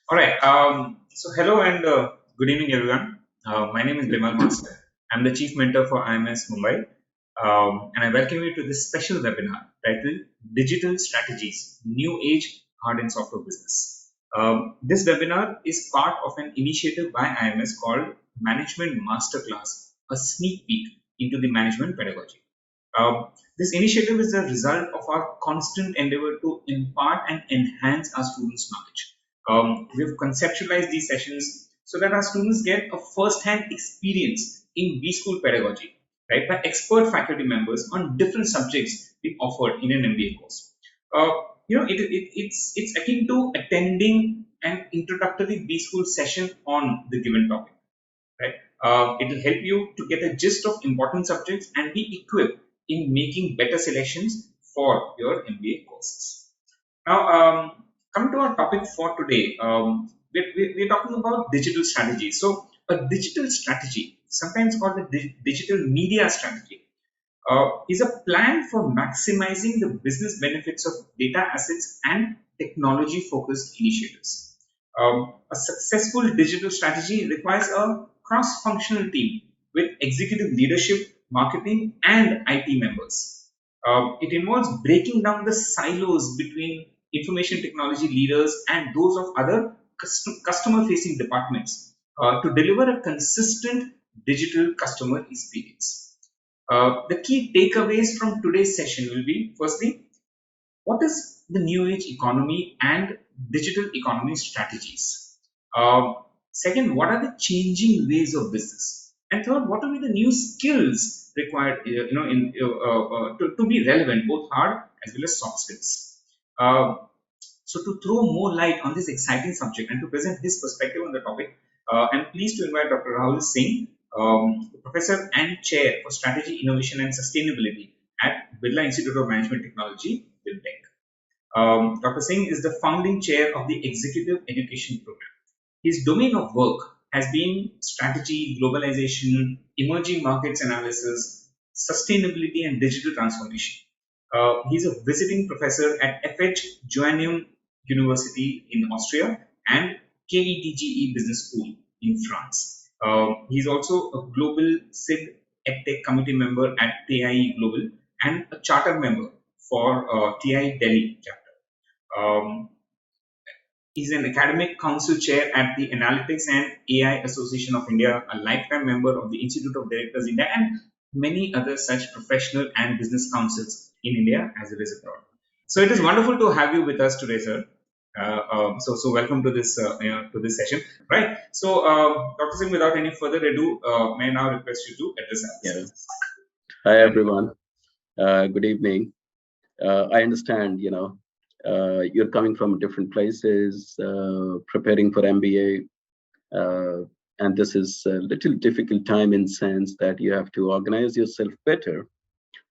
All right. So hello and good evening, everyone. My name is Bimal Master. I'm the Chief Mentor for IMS Mumbai, and I welcome you to this special webinar titled "Digital Strategies: New Age Hard and Software Business." This webinar is part of an initiative by IMS called Management Masterclass, a sneak peek into the management pedagogy. This initiative is the result of our constant endeavor to impart and enhance our students' knowledge. We've conceptualized these sessions so that our students get a first-hand experience in B-School pedagogy, right, by expert faculty members on different subjects being offered in an MBA course. Uh, it's akin to attending an introductory B-School session on the given topic, right? It will help you to get a gist of important subjects and be equipped in making better selections for your MBA courses. Now, coming to our topic for today, we're talking about digital strategy. So, a digital strategy, sometimes called a digital media strategy, is a plan for maximizing the business benefits of data assets and technology focused initiatives. A successful digital strategy requires a cross functional team with executive leadership, marketing, and IT members. It involves breaking down the silos between information technology leaders and those of other customer facing departments to deliver a consistent digital customer experience. The key takeaways from today's session will be: firstly, what is the new age economy and digital economy strategies? Second, what are the changing ways of business? And third, what will be the new skills required, to be relevant, both hard as well as soft skills? Uh, so, to throw more light on this exciting subject and to present his perspective on the topic, I'm pleased to invite Dr. Rahul Singh, Professor and Chair for Strategy, Innovation and Sustainability at Birla Institute of Management Technology, BIMTECH. Dr. Singh is the founding chair of the Executive Education Program. His domain of work has been strategy, globalization, emerging markets analysis, sustainability, and digital transformation. He's a visiting professor at FH Joanneum University in Austria and KETGE Business School in France. He's also a global SID EdTech committee member at TIE Global and a charter member for TI Delhi chapter. Um, he's an academic council chair at the Analytics and AI Association of India, a lifetime member of the Institute of Directors India, and many other such professional and business councils in India as well as abroad. So it is wonderful to have you with us today, sir. So welcome to this session, right? So, Dr. Singh, without any further ado, may I now request you to address us. Yes. Hi everyone. Good evening. I understand, you're coming from different places, preparing for MBA, and this is a little difficult time in sense that you have to organize yourself better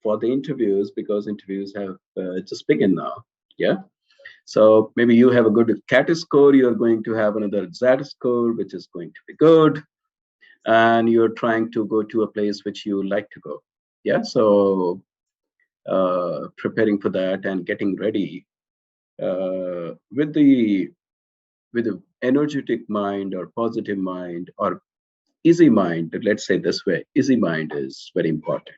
for the interviews because interviews have just begun now. Yeah. So maybe you have a good CAT score, you're going to have another ZAT score, which is going to be good, and you're trying to go to a place which you like to go. Yeah. So preparing for that and getting ready with the energetic mind or positive mind or easy mind. Let's say this way: easy mind is very important.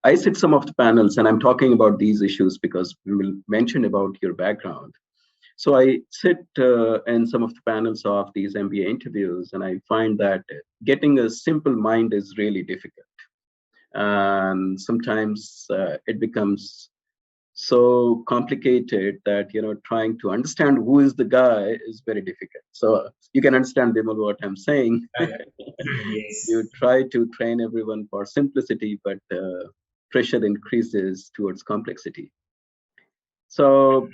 I sit some of the panels, and I'm talking about these issues because we will mention about your background. So I sit in some of the panels of these MBA interviews, and I find that getting a simple mind is really difficult. And sometimes it becomes so complicated that trying to understand who is the guy is very difficult. So you can understand, Bimal, what I'm saying. Yes. You try to train everyone for simplicity, but pressure increases towards complexity. So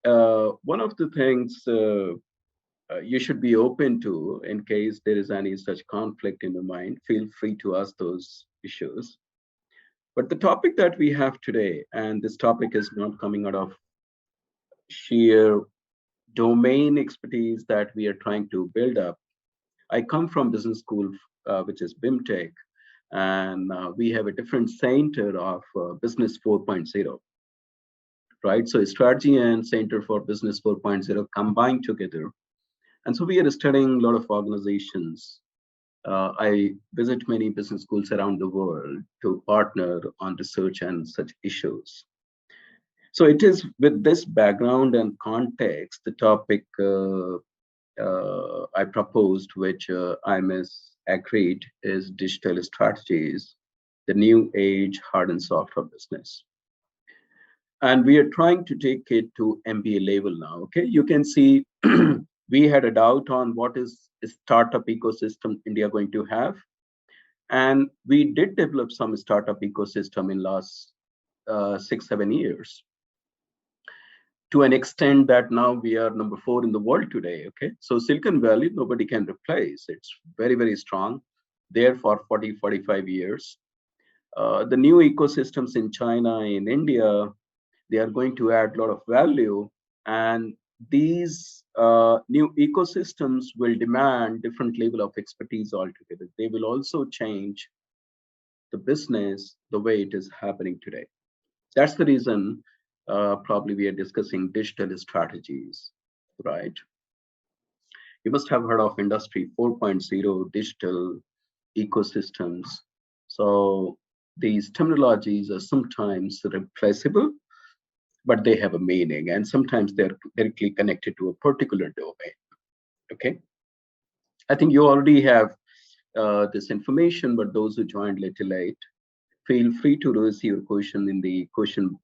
one of the things you should be open to, in case there is any such conflict in the mind, feel free to ask those issues. But the topic that we have today, and this topic is not coming out of sheer domain expertise that we are trying to build up. I come from business school, which is BIMTECH, and we have a different center of Business 4.0. right? So strategy and Center for Business 4.0 combined together. And so we are studying a lot of organizations. I visit many business schools around the world to partner on research and such issues. So it is with this background and context, the topic I proposed, which IMS agreed, is digital strategies, the new age hard and soft for business. And we are trying to take it to MBA level now. Okay, you can see we had a doubt on what is a startup ecosystem India going to have, and we did develop some startup ecosystem in last 6-7 years, to an extent that now we are number 4 in the world today. Okay, so Silicon Valley nobody can replace. It's very, very strong there for 40-45 years. The new ecosystems in China, in India, they are going to add a lot of value, and these new ecosystems will demand different level of expertise altogether. They will also change the business the way it is happening today. That's the reason probably we are discussing digital strategies, right? You must have heard of Industry 4.0, digital ecosystems. So these terminologies are sometimes replaceable, but they have a meaning, and sometimes they're directly connected to a particular domain. Okay, I think you already have this information, but those who joined little late, feel free to raise your question in the question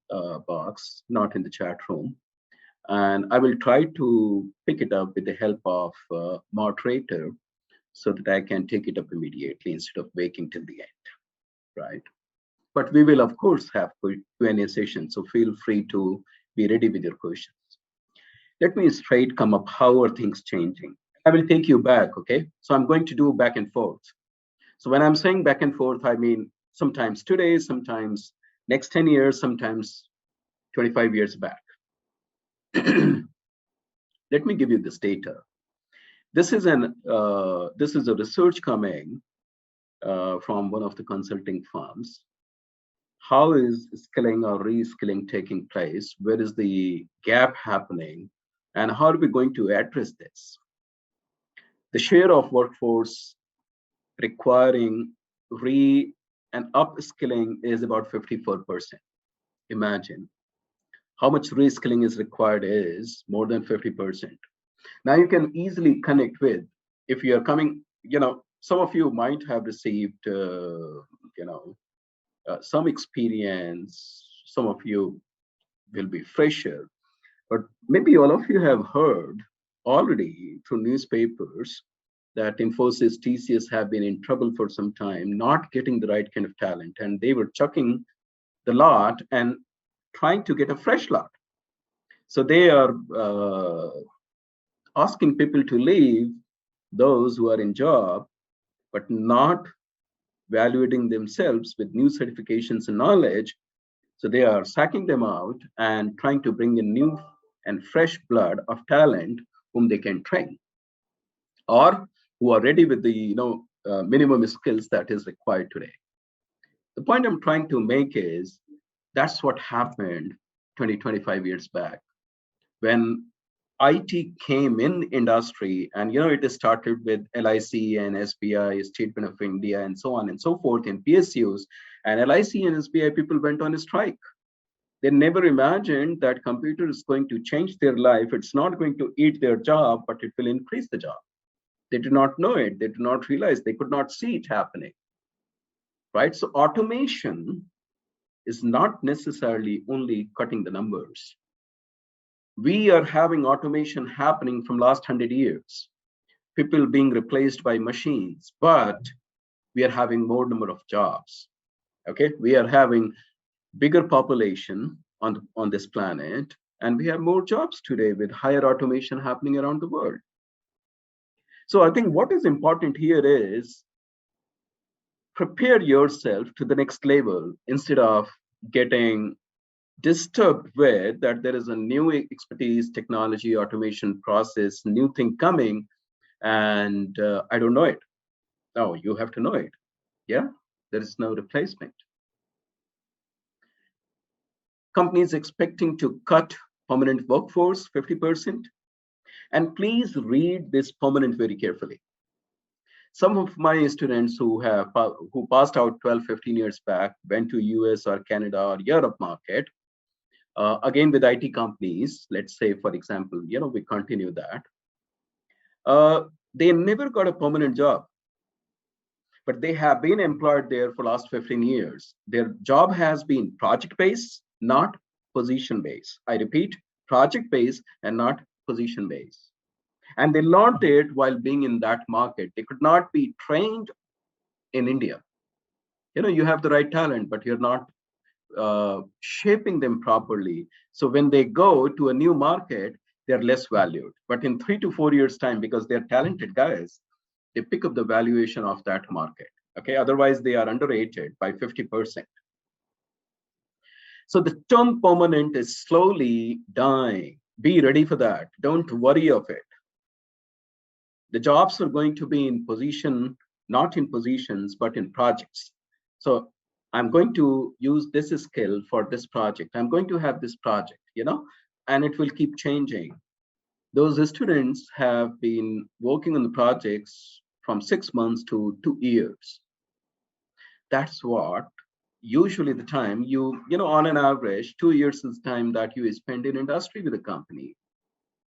box, not in the chat room. And I will try to pick it up with the help of moderator so that I can take it up immediately instead of waiting till the end, right? But we will, of course, have Q&A session, so feel free to be ready with your questions. Let me straight come up. How are things changing? I will take you back, okay? So I'm going to do back and forth. So when I'm saying back and forth, I mean sometimes today, sometimes next 10 years, sometimes 25 years back. Let me give you this data. This is a research coming from one of the consulting firms. How is skilling or reskilling taking place? Where is the gap happening? And how are we going to address this? The share of workforce requiring re and upskilling is about 54%. Imagine how much reskilling is required is more than 50%. Now you can easily connect with, if you are coming, some of you might have received, some experience, some of you will be fresher, but maybe all of you have heard already through newspapers that Infosys, TCS have been in trouble for some time, not getting the right kind of talent, and they were chucking the lot and trying to get a fresh lot. So they are asking people to leave, those who are in job, but not valuating themselves with new certifications and knowledge. So they are sacking them out and trying to bring in new and fresh blood of talent whom they can train, or who are ready with the minimum skills that is required today. The point I'm trying to make is that's what happened 20-25 years back when IT came in industry, and it started with LIC and SBI, State Bank of India, and so on and so forth in PSUs. And LIC and SBI people went on a strike. They never imagined that computer is going to change their life. It's not going to eat their job, but it will increase the job. They did not know it. They did not realize. They could not see it happening, right? So automation is not necessarily only cutting the numbers. We are having automation happening from last 100 years, people being replaced by machines, but we are having more number of jobs. Okay, we are having bigger population on this planet, and we have more jobs today with higher automation happening around the world. So I think what is important here is prepare yourself to the next level instead of getting disturbed with that there is a new expertise, technology, automation process, new thing coming, and I don't know it. No, you have to know it. Yeah, there is no replacement. Companies expecting to cut permanent workforce 50%. And please read this permanent very carefully. Some of my students who passed out 12, 15 years back, went to US or Canada or Europe market, again with IT companies, let's say, for example, we continue that. They never got a permanent job, but they have been employed there for last 15 years. Their job has been project-based, not position-based. I repeat, project-based and not position-based. And they learned it while being in that market. They could not be trained in India. You have the right talent, but you're not shaping them properly. So when they go to a new market, they're less valued. But in 3 to 4 years' time, because they're talented guys, they pick up the valuation of that market. Okay, otherwise they are underrated by 50%. So the term permanent is slowly dying. Be ready for that. Don't worry of it. The jobs are going to be in position, not in positions, but in projects. So I'm going to use this skill for this project. I'm going to have this project, and it will keep changing. Those students have been working on the projects from 6 months to 2 years. That's what usually the time on an average, 2 years is time that you spend in industry with a company.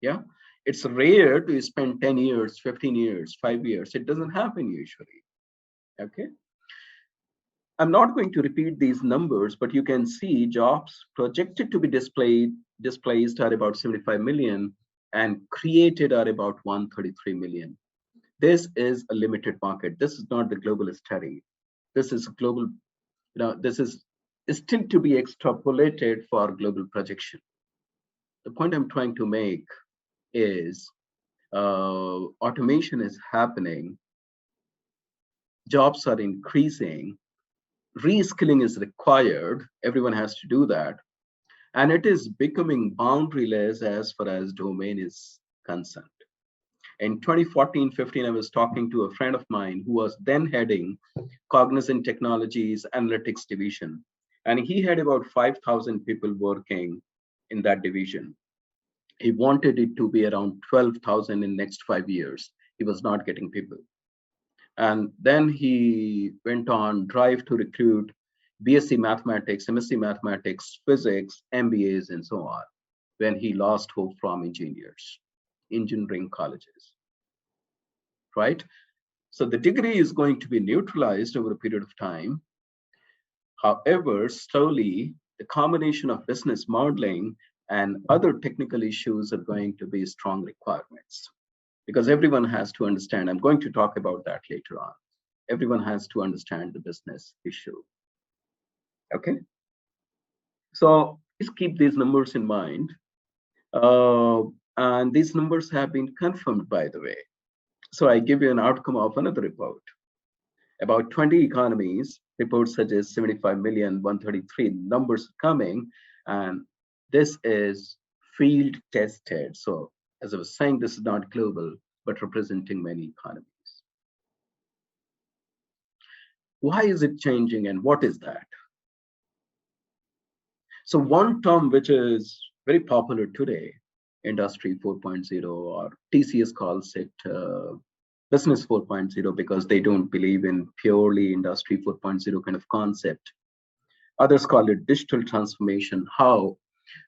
Yeah. It's rare to spend 10 years, 15 years, 5 years. It doesn't happen usually. Okay. I'm not going to repeat these numbers, but you can see jobs projected to be displaced are about 75 million and created are about 133 million. This is a limited market. This is not the global study. This is global, this is still to be extrapolated for global projection. The point I'm trying to make is automation is happening, jobs are increasing, reskilling is required, everyone has to do that, and it is becoming boundaryless as far as domain is concerned. In 2014-15, I was talking to a friend of mine who was then heading Cognizant Technologies Analytics Division, and he had about 5,000 people working in that division. He wanted it to be around 12,000 in next 5 years. He was not getting people. And then he went on drive to recruit BSc Mathematics, MSc Mathematics, Physics, MBAs, and so on, when he lost hope from engineering colleges, right? So the degree is going to be neutralized over a period of time. However, slowly, the combination of business modeling and other technical issues are going to be strong requirements, because everyone has to understand. I'm going to talk about that later on. Everyone has to understand the business issue. Okay. So please keep these numbers in mind. And these numbers have been confirmed, by the way. So I give you an outcome of another report. About 20 economies, reports suggest 75 million, 133 numbers coming, and this is field tested. So as I was saying, this is not global, but representing many economies. Why is it changing and what is that? So one term which is very popular today, Industry 4.0, or TCS calls it Business 4.0, because they don't believe in purely Industry 4.0 kind of concept. Others call it digital transformation. How?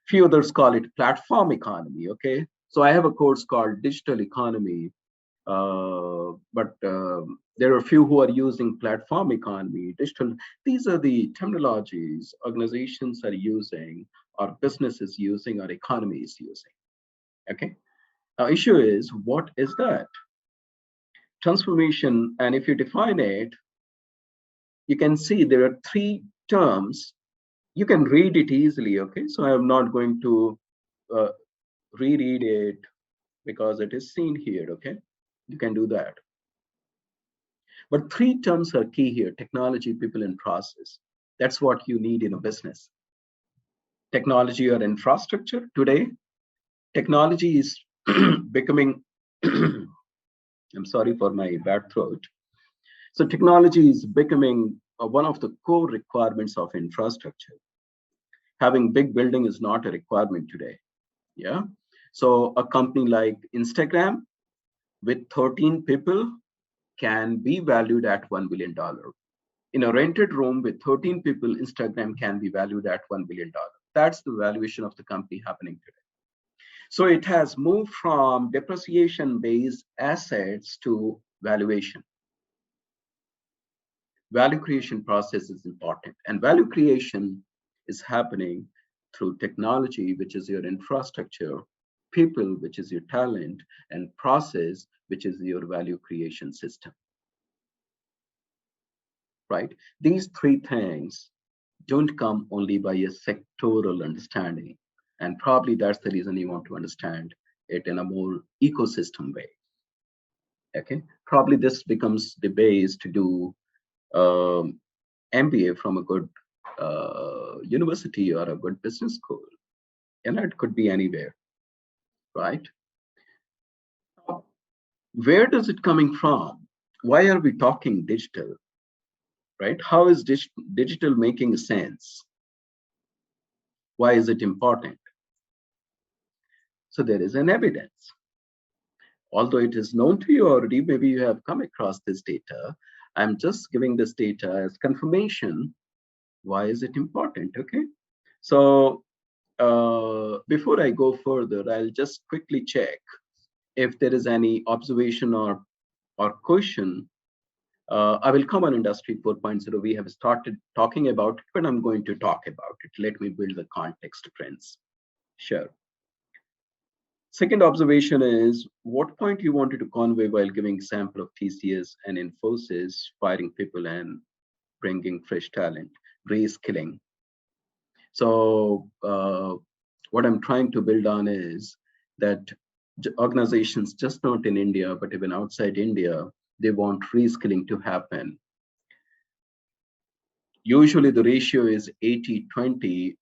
Few others call it platform economy. Okay. So I have a course called Digital Economy, but there are a few who are using platform economy, digital. These are the terminologies organizations are using, or businesses using, or economy is using. Okay. Now, issue is, what is that? Transformation, and if you define it, you can see there are 3 terms. You can read it easily. Okay. So I am not going to reread it because it is seen here. Okay. You can do that. But 3 terms are key here: technology, people, and process. That's what you need in a business. Technology or infrastructure. Today, technology is becoming, I'm sorry for my bad throat. So technology is becoming one of the core requirements of infrastructure. Having big building is not a requirement today. Yeah. So a company like Instagram with 13 people can be valued at $1 billion. In a rented room with 13 people, Instagram can be valued at $1 billion. That's the valuation of the company happening today. So it has moved from depreciation-based assets to valuation. Value creation process is important, and value creation is happening through technology, which is your infrastructure, people, which is your talent, and process, which is your value creation system, right? These three things don't come only by a sectoral understanding, and probably that's the reason you want to understand it in a more ecosystem way. Okay, probably this becomes the base to do um, MBA from a good university or a good business school. And it could be anywhere, right? Where does it coming from? Why are we talking digital, right? How is digital making sense? Why is it important? So there is an evidence. Although it is known to you already, maybe you have come across this data. I'm just giving this data as confirmation. Why is it important? Okay. So before I go further, I'll just quickly check if there is any observation or question. I will come on Industry 4.0. We have started talking about it, but I'm going to talk about it. Let me build the context, friends. Sure. Second observation is what point you wanted to convey while giving example of TCS and Infosys firing people and bringing fresh talent, reskilling. So what I'm trying to build on is that organizations, just not in India, but even outside India, they want reskilling to happen. Usually the ratio is 80-20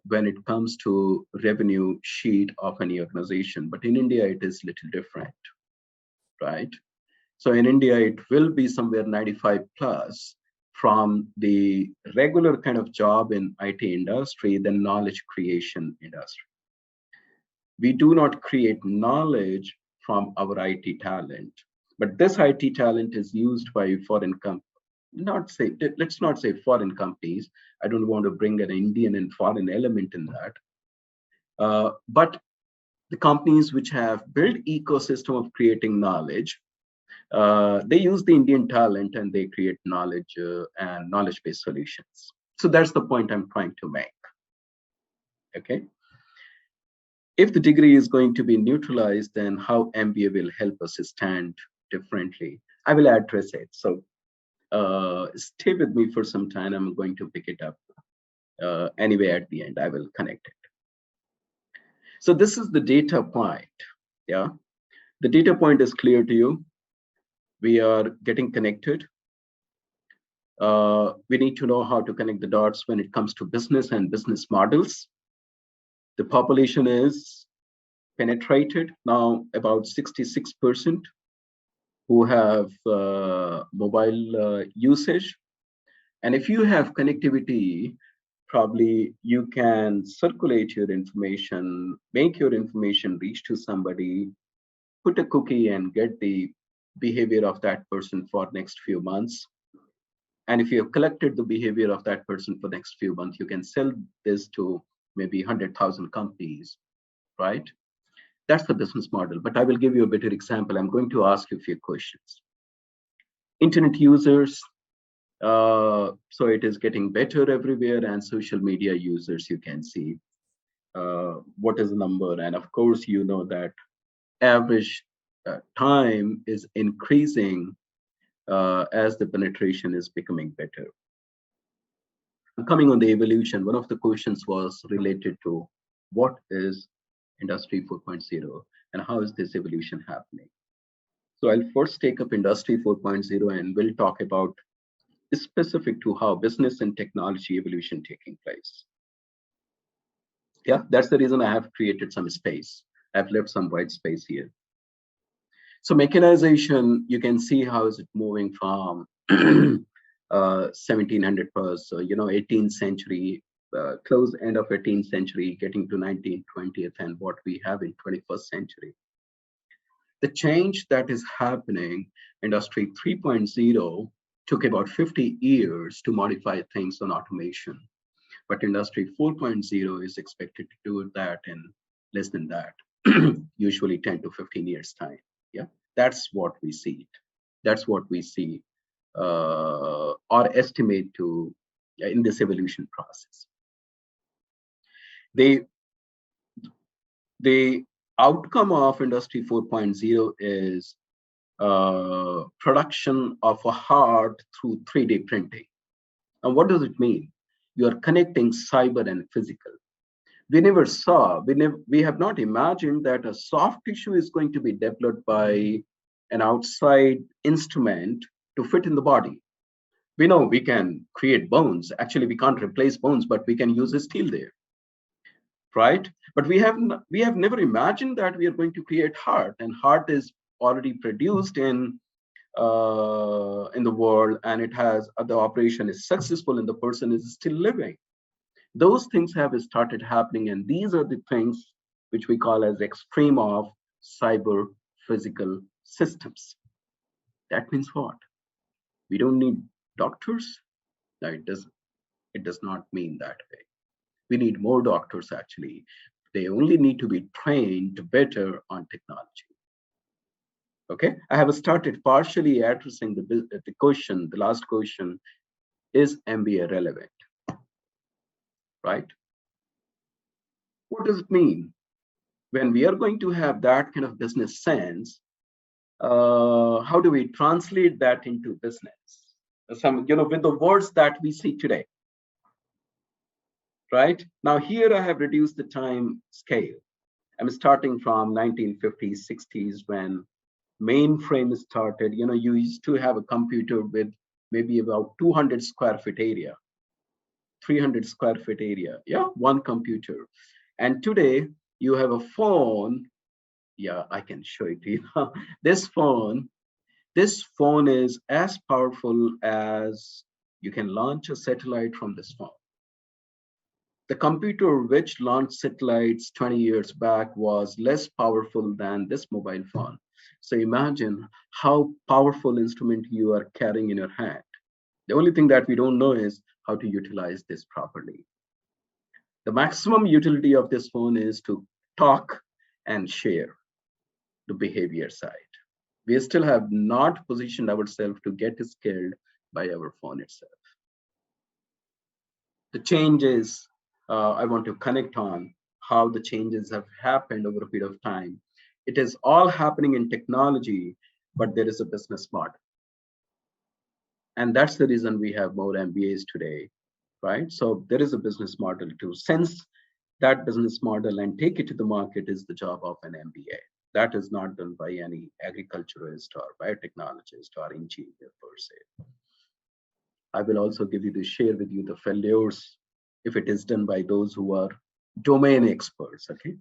when it comes to revenue sheet of any organization. But in India, it is little different, right? So in India, it will be somewhere 95 plus from the regular kind of job in IT industry, the knowledge creation industry. We do not create knowledge from our IT talent, but this IT talent is used by foreign companies. Let's not say foreign companies. I don't want to bring an Indian and foreign element in that. But the companies which have built ecosystem of creating knowledge, they use the Indian talent and they create knowledge and knowledge-based solutions. So that's the point I'm trying to make. Okay. If the degree is going to be neutralized, then how MBA will help us stand differently? I will address it. So stay with me for some time. I'm going to pick it up. Anyway, at the end, I will connect it. So this is the data point. Yeah. The data point is clear to you. We are getting connected. We need to know how to connect the dots when it comes to business and business models. The population is penetrated now, about 66% who have mobile usage. And if you have connectivity, probably you can circulate your information, make your information reach to somebody, put a cookie and get the behavior of that person for next few months. And if you have collected the behavior of that person for next few months, you can sell this to maybe 100,000 companies, right? That's the business model. But I will give you a better example. I'm going to ask you a few questions. Internet users, so it is getting better everywhere, and social media users, you can see what is the number. And of course, you know that average time is increasing as the penetration is becoming better. Coming on the evolution, one of the questions was related to what is Industry 4.0 and how is this evolution happening? So I'll first take up Industry 4.0 and we'll talk about specific to how business and technology evolution taking place. Yeah, that's the reason I have created some space. I've left some white space here. So mechanization, you can see how is it moving from 1700 plus, 18th century close end of 18th century, getting to 19th, 20th, and what we have in 21st century. The change that is happening, Industry 3.0 took about 50 years to modify things on automation, but Industry 4.0 is expected to do that in less than that, usually 10 to 15 years time. Yeah, that's what we see. That's what we see or estimate to in this evolution process. The outcome of Industry 4.0 is production of a heart through 3D printing. And what does it mean? You are connecting cyber and physical. We never saw, we have not imagined that a soft tissue is going to be developed by an outside instrument to fit in the body. We know we can create bones. Actually, we can't replace bones, but we can use a steel there, right? But we have never imagined that we are going to create heart, and heart is already produced in the world, and it has the operation is successful, and the person is still living. Those things have started happening, and these are the things which we call as extreme of cyber physical systems. That means what? We don't need doctors? No, it does not mean that way. We need more doctors actually. They only need to be trained better on technology. Okay, I have started partially addressing the question, the last question, is MBA relevant? Right? What does it mean? When we are going to have that kind of business sense, how do we translate that into business? With the words that we see today. Right? Now here I have reduced the time scale. I'm starting from 1950s, 60s when mainframe started. You used to have a computer with maybe about 200 square feet area, 300 square feet area. Yeah, one computer. And today you have a phone. Yeah, I can show it to you. This phone is as powerful as you can launch a satellite from this phone. The computer which launched satellites 20 years back was less powerful than this mobile phone. So imagine how powerful instrument you are carrying in your hand. The only thing that we don't know is how to utilize this properly. The maximum utility of this phone is to talk and share the behavior side. We still have not positioned ourselves to get skilled by our phone itself. The changes I want to connect on how the changes have happened over a period of time. It is all happening in technology, but there is a business model. And that's the reason we have more MBAs today, right? So there is a business model to sense that business model and take it to the market is the job of an MBA. That is not done by any agriculturist or biotechnologist or engineer per se. I will also give you to share with you the failures if it is done by those who are domain experts, okay?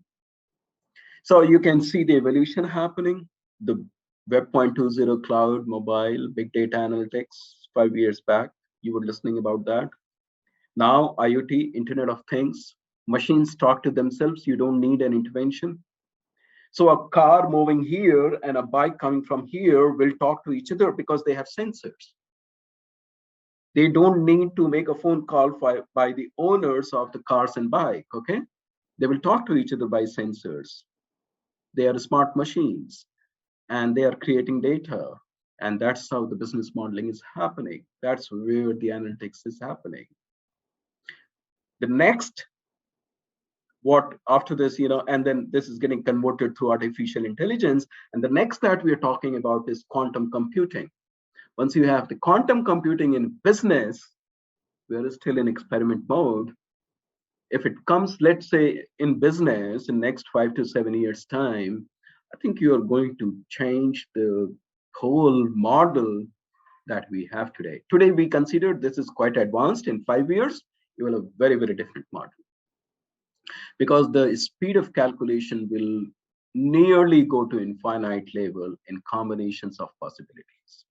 So you can see the evolution happening, the Web 2.0 cloud, mobile, big data analytics, 5 years back, you were listening about that. Now IoT, Internet of Things, machines talk to themselves, you don't need an intervention. So a car moving here and a bike coming from here will talk to each other because they have sensors. They don't need to make a phone call by the owners of the cars and bike, okay? They will talk to each other by sensors. They are smart machines and they are creating data. And that's how the business modeling is happening. That's where the analytics is happening. The next, what after this, and then this is getting converted to artificial intelligence. And the next that we are talking about is quantum computing. Once you have the quantum computing in business, we are still in experiment mode. If it comes, let's say, in business in next 5 to 7 years time, I think you are going to change the whole model that we have today. Today, we consider this is quite advanced. In 5 years, you will have a very, very different model. Because the speed of calculation will nearly go to infinite level in combinations of possibilities.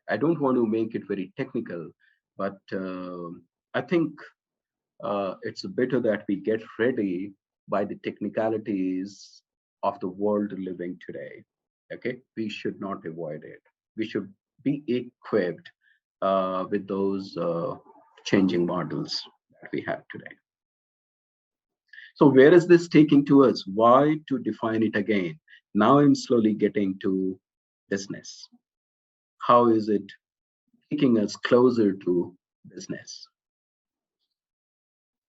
I don't want to make it very technical, but I think it's better that we get ready by the technicalities of the world living today. Okay, we should not avoid it. We should be equipped with those changing models that we have today. So where is this taking to us? Why to define it again? Now I'm slowly getting to business. How is it taking us closer to business?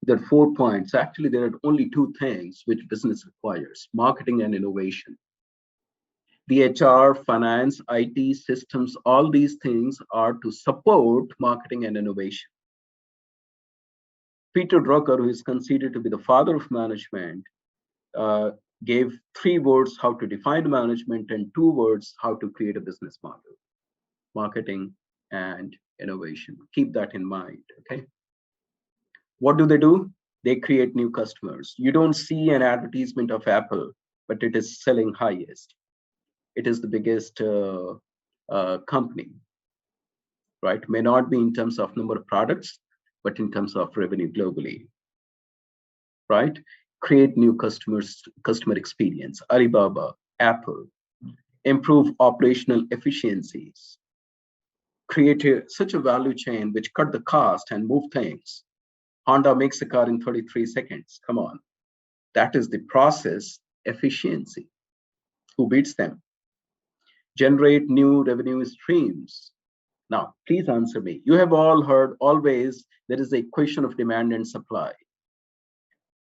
There are 4 points. Actually, there are only two things which business requires: marketing and innovation. The HR, finance, IT systems, all these things are to support marketing and innovation. Peter Drucker, who is considered to be the father of management, uh, gave 3 words how to define management and 2 words how to create a business model: marketing and innovation. Keep that in mind, okay? What do? They create new customers. You don't see an advertisement of Apple, but it is selling highest. It is the biggest company, right? May not be in terms of number of products, but in terms of revenue globally, right? Create new customer experience. Alibaba, Apple, improve operational efficiencies, create such a value chain which cut the cost and move things. Honda makes a car in 33 seconds. Come on. That is the process efficiency. Who beats them? Generate new revenue streams. Now, please answer me. You have all heard always there is a equation of demand and supply,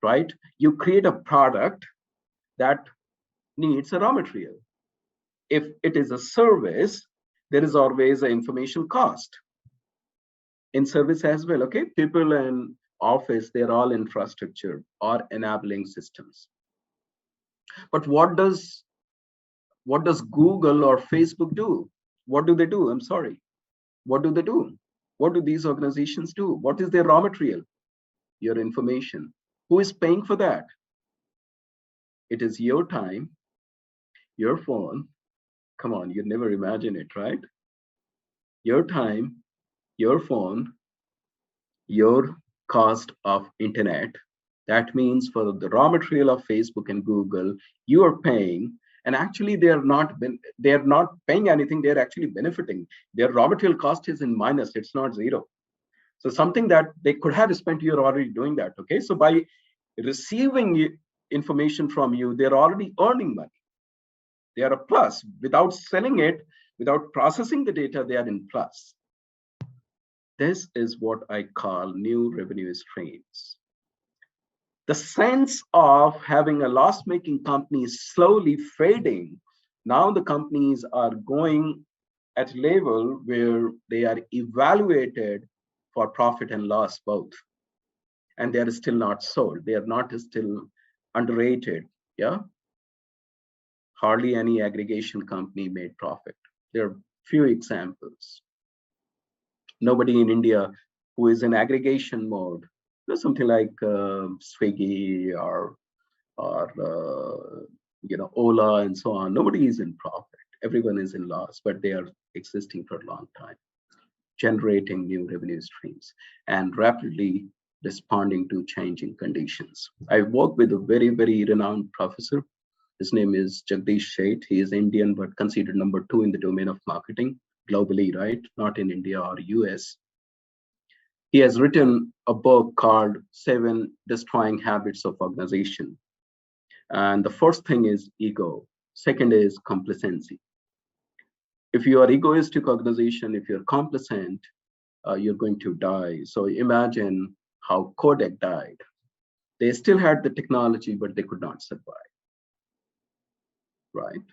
right? You create a product that needs a raw material. If it is a service, there is always an information cost. In service as well, okay? People in office, they're all infrastructure or enabling systems. But what does Google or Facebook do? What do they do? I'm sorry. What do they do? What do these organizations do? What is their raw material? Your information. Who is paying for that? It is your time, your phone. Come on, you never imagine it, right? Your time, your phone, your cost of internet. That means for the raw material of Facebook and Google, you are paying, and actually they're not paying anything. They're actually benefiting. Their raw material cost is in minus. It's not zero. So something that they could have spent, you're already doing that. Okay, so by receiving information from you, they're already earning money. They are a plus. Without selling it, without processing the data, they are in plus. This is what I call new revenue streams. The sense of having a loss-making company is slowly fading. Now the companies are going at a level where they are evaluated for profit and loss both. And they are still not sold. They are not still underrated. Yeah. Hardly any aggregation company made profit. There are few examples. Nobody in India who is in aggregation mode. There's something like Swiggy or Ola and so on. Nobody is in profit. Everyone is in loss, but they are existing for a long time, generating new revenue streams and rapidly responding to changing conditions. I work with a very, very renowned professor. His name is Jagdish Sheth. He is Indian, but considered #2 in the domain of marketing globally, right? Not in India or US. He has written a book called 7 Destroying Habits of Organization. And the first thing is ego. Second is complacency. If you are egoistic organization, if you're complacent, you're going to die. So imagine how Kodak died. They still had the technology, but they could not survive, right?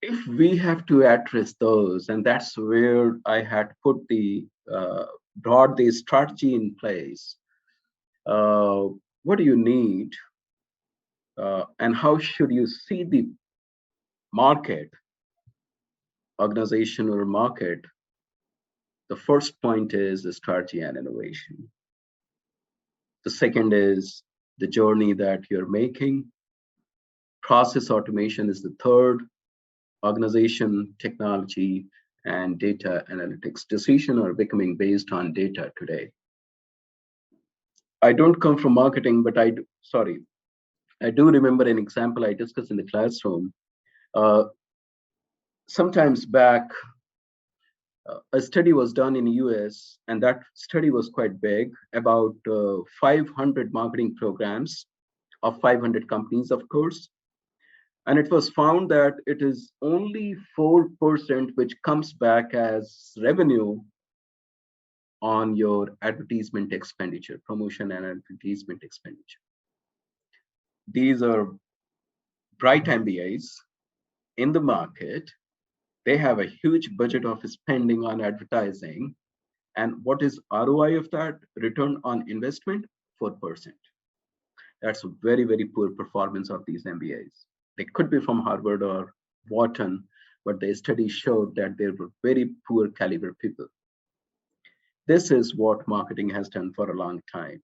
If we have to address those, and that's where I had put brought the strategy in place. What do you need, and how should you see the market, organization or market? The first point is the strategy and innovation. The second is the journey that you're making. Process automation is the third. Organization, technology, and data analytics. Decisions are becoming based on data today. I don't come from marketing, but I do remember an example I discussed in the classroom. Uh, Sometimes back, a study was done in the US, and that study was quite big, about 500 marketing programs of 500 companies, of course. And it was found that it is only 4% which comes back as revenue on your advertisement expenditure, promotion and advertisement expenditure. These are bright MBAs in the market. They have a huge budget of spending on advertising. And what is ROI of that? Return on investment, 4%. That's a very, very poor performance of these MBAs. They could be from Harvard or Wharton, but the study showed that they were very poor caliber people. This is what marketing has done for a long time.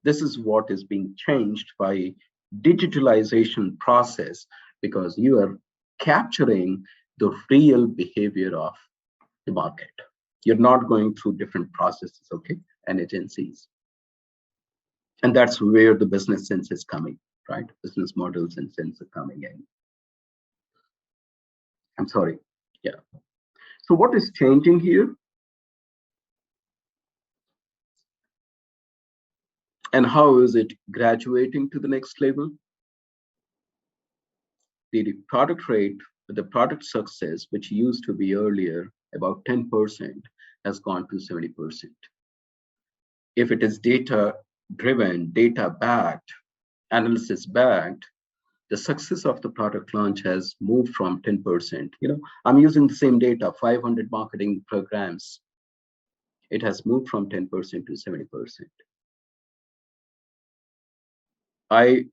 This is what is being changed by digitalization process, because you are capturing the real behavior of the market. You're not going through different processes, okay, and agencies. And that's where the business sense is coming, right? Business models and sense are coming in. I'm sorry. Yeah. So what is changing here? And how is it graduating to the next level? The product rate, the product success, which used to be earlier about 10%, has gone to 70%. If it is data driven, data backed, analysis backed, the success of the product launch has moved from 10%. I'm using the same data, 500 marketing programs. It has moved from 10% to 70%. I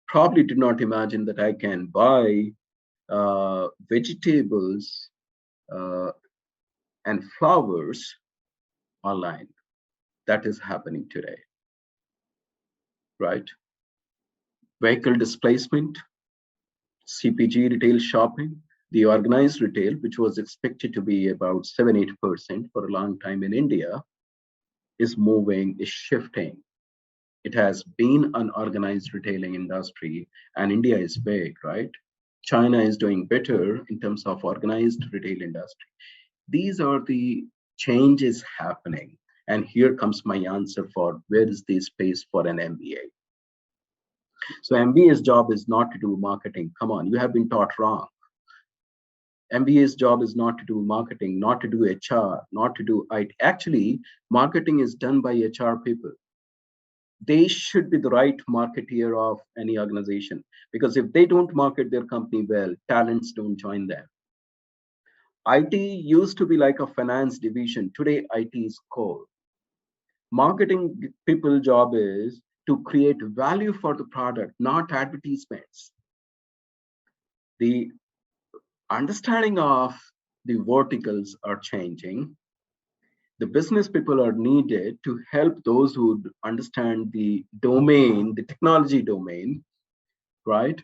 probably did not imagine that I can buy vegetables and flowers online. That is happening today, right? Vehicle displacement, CPG retail shopping, the organized retail, which was expected to be about 7-8% for a long time in India, is moving, is shifting. It has been an organized retailing industry, and India is big, right? China is doing better in terms of organized retail industry. These are the changes happening. And here comes my answer for where is the space for an MBA. So MBA's job is not to do marketing. Come on, you have been taught wrong. MBA's job is not to do marketing, not to do HR, not to do IT. Actually, marketing is done by HR people. They should be the right marketeer of any organization, because if they don't market their company well, talents don't join them. IT used to be like a finance division. Today, IT is core. Marketing people job is to create value for the product, not advertisements. The understanding of the verticals are changing. The business people are needed to help those who understand the domain, the technology domain, right?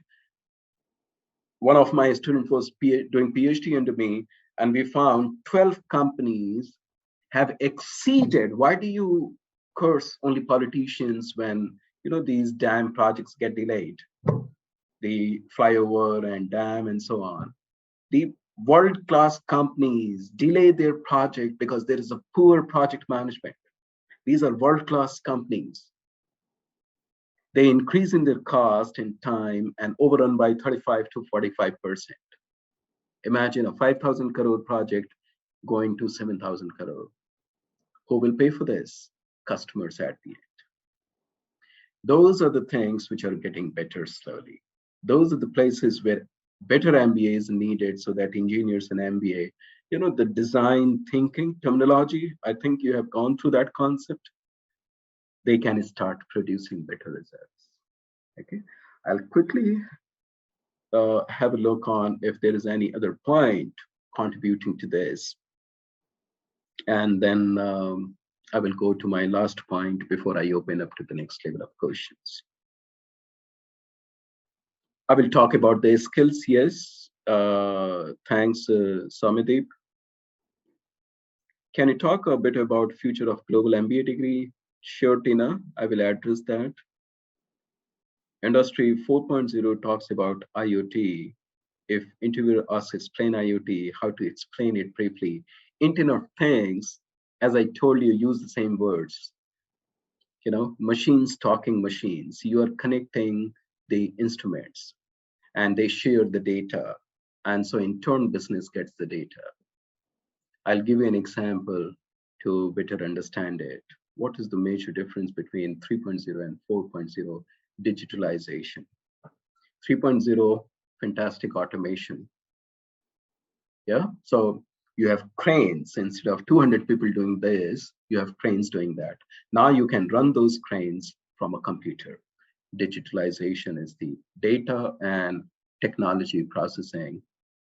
One of my students was doing PhD under me, and we found 12 companies have exceeded. Why do you curse only politicians when these dam projects get delayed? The flyover and dam and so on. The world-class companies delay their project because there is a poor project management. These are world-class companies. They increase in their cost and time and overrun by 35 to 45%. Imagine a 5,000 crore project going to 7,000 crore. Who will pay for this? Customers at the end. Those are the things which are getting better slowly. Those are the places where better MBA is needed, so that engineers and MBA, the design thinking terminology, I think you have gone through that concept. They can start producing better results. Okay, I'll quickly have a look on if there is any other point contributing to this. And then I will go to my last point before I open up to the next level of questions. I will talk about the skills, yes. Thanks, Samideep. Can you talk a bit about future of global MBA degree? Sure, Tina, I will address that. Industry 4.0 talks about IoT. If interviewer asks explain IoT, how to explain it briefly. Internet of Things, as I told you, use the same words. Machines talking machines. You are connecting the instruments and they share the data. And so in turn, business gets the data. I'll give you an example to better understand it. What is the major difference between 3.0 and 4.0 digitalization? 3.0, fantastic automation. Yeah. So you have cranes. Instead of 200 people doing this, you have cranes doing that. Now you can run those cranes from a computer. Digitalization is the data, and technology processing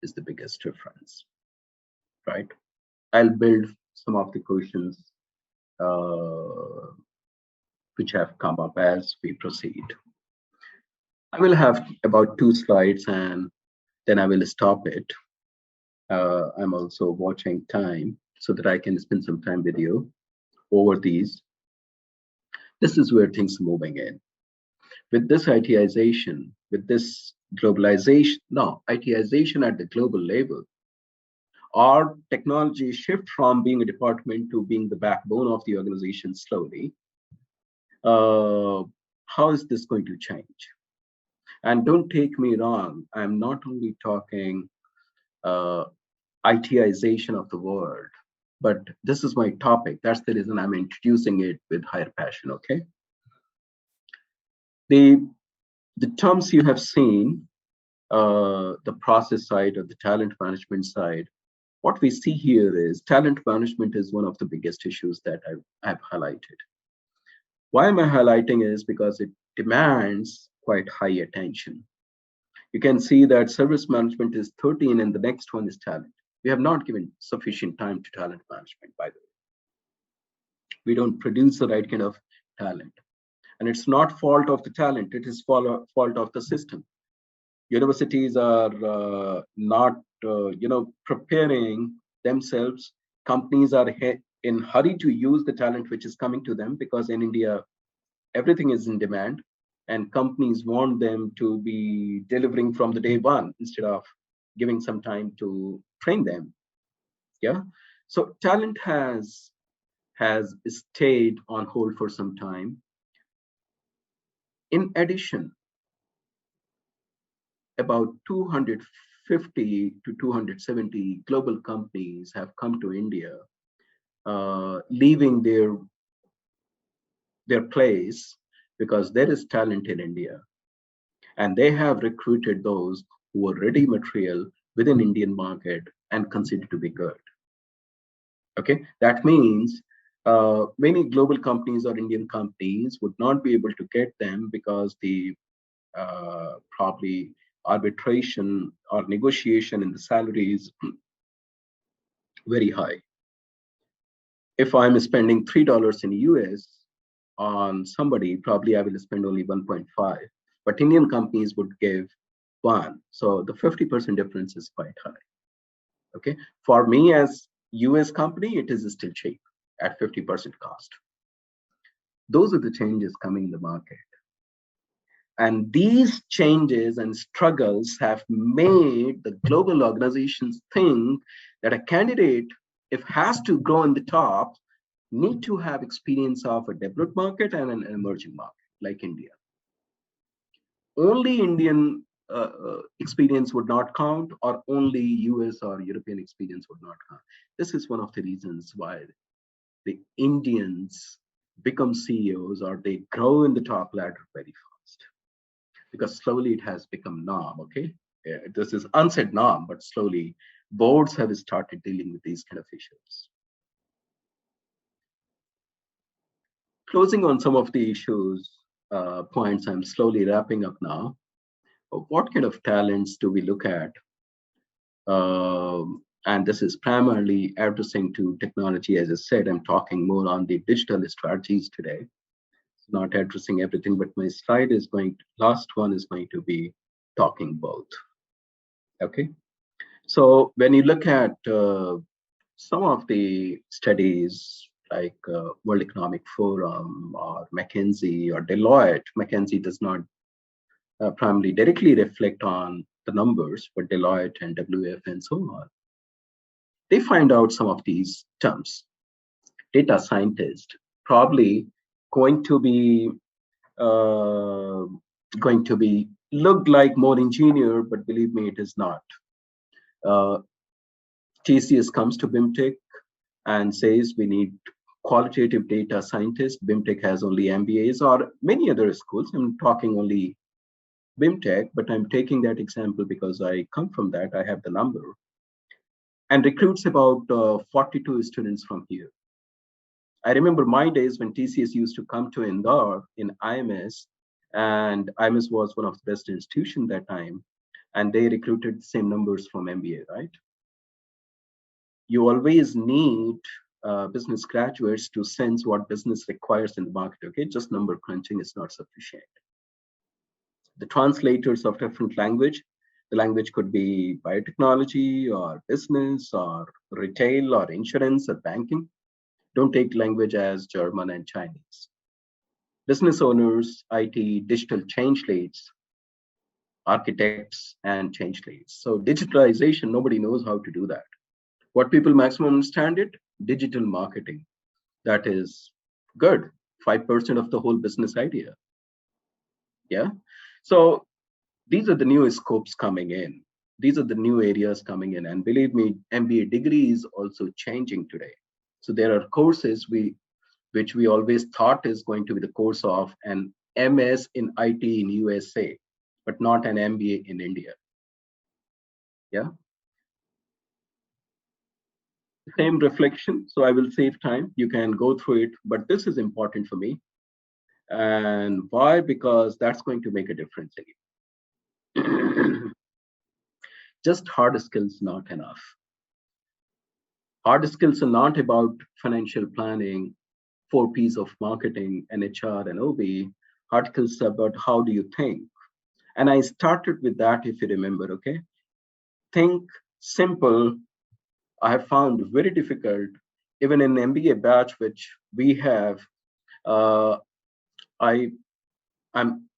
is the biggest difference, right? I'll build some of the questions uh, which have come up as we proceed. I will have about 2 slides and then I will stop it. I'm also watching time so that I can spend some time with you over these. This is where things are moving in. With this ITization, with this globalization, no, ITization at the global level, our technology shift from being a department to being the backbone of the organization slowly. How is this going to change? And don't take me wrong, I'm not only talking ITization of the world, but this is my topic. That's the reason I'm introducing it with higher passion, okay? The terms you have seen, the process side or the talent management side, what we see here is talent management is one of the biggest issues that I've highlighted. Why am I highlighting is because it demands quite high attention. You can see that service management is 13 and the next one is talent. We have not given sufficient time to talent management, by the way. We don't produce the right kind of talent. And it's not fault of the talent, it is fault of the system. Universities are not preparing themselves. Companies are in hurry to use the talent which is coming to them, because in India everything is in demand and companies want them to be delivering from the day one instead of giving some time to train them. Yeah. So talent has stayed on hold for some time. In addition, about 250 to 270 global companies have come to India, leaving their place because there is talent in India, and they have recruited those who are ready material within Indian market and considered to be good. Okay, that means many global companies or Indian companies would not be able to get them because the probably arbitration or negotiation in the salary is very high. If I'm spending $3 in US on somebody, probably I will spend only 1.5, but Indian companies would give 1. So the 50% difference is quite high. Okay, for me as US company, it is still cheap at 50% cost. Those are the changes coming in the market. And these changes and struggles have made the global organizations think that a candidate, if has to grow in the top, need to have experience of a developed market and an emerging market like India. Only Indian experience would not count, or only US or European experience would not count. This is one of the reasons why the Indians become CEOs or they grow in the top ladder very fast, because slowly it has become norm. Okay, this is unsaid norm, but slowly boards have started dealing with these kind of issues. Closing on some of the issues, points, I'm slowly wrapping up now. What kind of talents do we look at? And this is primarily addressing to technology. As I said, I'm talking more on the digital strategies today. It's not addressing everything, but my slide is last one is going to be talking both. Okay. So when you look at Some of the studies like World Economic Forum or McKinsey or Deloitte, McKinsey does not primarily directly reflect on the numbers, but Deloitte and WF and so on, they find out some of these terms. Data scientist, probably going to be uh, going to be looked like more engineer, but believe me, it is not. Uh, TCS comes to BIMTECH and says we need qualitative data scientists. BIMTECH has only MBAs or many other schools. I'm talking only BIMTECH, but I'm taking that example because I come from that. I have the number and recruits about 42 students from here. I remember my days when TCS used to come to Indore in IMS, and IMS was one of the best institutions that time, and they recruited the same numbers from MBA, right? You always need business graduates to sense what business requires in the market, okay? Just number crunching is not sufficient. The translators of different language, the language could be biotechnology or business or retail or insurance or banking. Don't take language as German and Chinese. Business owners, IT, digital change leads, architects, and change leads. So digitalization, nobody knows how to do that. What people maximum understand it? Digital marketing. That is good. 5% of the whole business idea. Yeah. So these are the new scopes coming in. These are the new areas coming in. And believe me, MBA degree is also changing today. So there are courses which we always thought is going to be the course of an MS in IT in USA, but not an MBA in India. Yeah. Same reflection. So I will save time. You can go through it, but this is important for me. And why? Because that's going to make a difference again. Just hard skills not enough. Hard skills are not about financial planning, 4 Ps of marketing, and HR and OB. Hard skills are about how do you think. And I started with that, if you remember, okay? Think simple. I have found very difficult, even in MBA batch, which we have. Uh, I I'm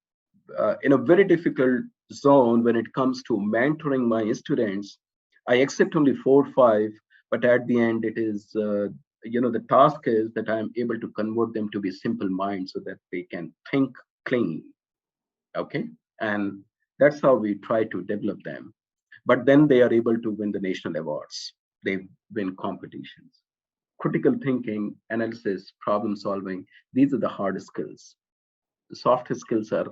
in a very difficult zone when it comes to mentoring my students. I accept only 4 5, but at the end, it is the task is that I'm able to convert them to be simple minds so that they can think clean. Okay, and that's how we try to develop them. But then they are able to win the national awards. They win competitions. Critical thinking, analysis, problem solving. These are the hard skills. The soft skills are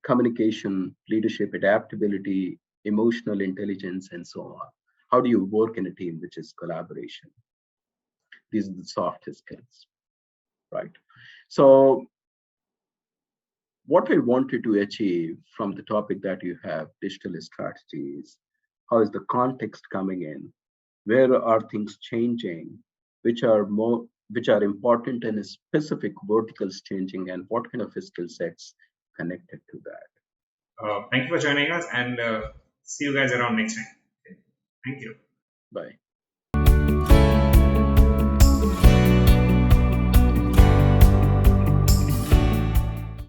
communication, leadership, adaptability, emotional intelligence, and so on. How do you work in a team, which is collaboration? These are the soft skills, right? So, what I wanted to achieve from the topic that you have, digital strategies, how is the context coming in? Where are things changing? Which are important and specific verticals changing, and what kind of skill sets connected to that? Thank you for joining us, and see you guys around next time. Okay. Thank you. Bye.